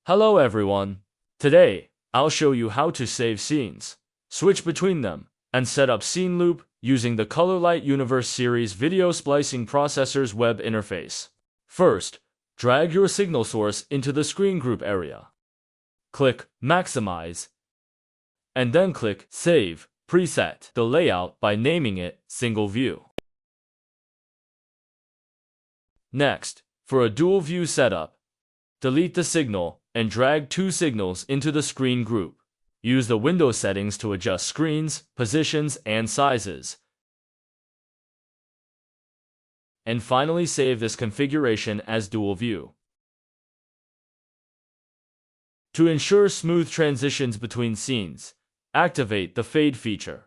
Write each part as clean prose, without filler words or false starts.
Hello everyone. Today, I'll show you how to save scenes, switch between them, and set up scene loop using the Colorlight Universe Series Video Splicing Processor's web interface. First, drag your signal source into the screen group area. Click Maximize, and then click Save. Preset the layout by naming it Single View. Next, for a dual view setup, delete the signal and drag two signals into the screen group. Use the window settings to adjust screens, positions, and sizes. And finally save this configuration as dual view. To ensure smooth transitions between scenes, activate the fade feature,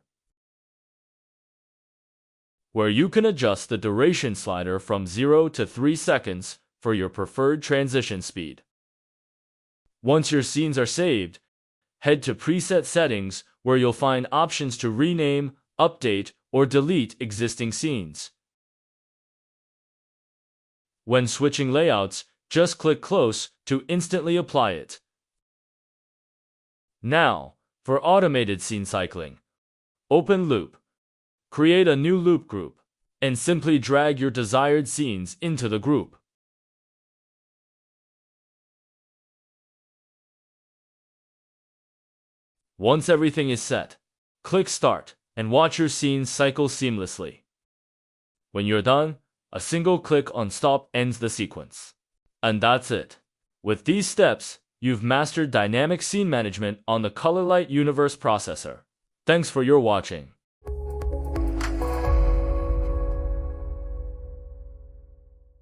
where you can adjust the duration slider from 0 to 3 seconds for your preferred transition speed. Once your scenes are saved, head to Preset Settings where you'll find options to rename, update, or delete existing scenes. When switching layouts, just click Close to instantly apply it. Now, for automated scene cycling, open Loop, create a new loop group, and simply drag your desired scenes into the group. Once everything is set, click Start and watch your scenes cycle seamlessly. When you're done, a single click on Stop ends the sequence. And that's it. With these steps, you've mastered dynamic scene management on the Colorlight Universe processor. Thanks for your watching.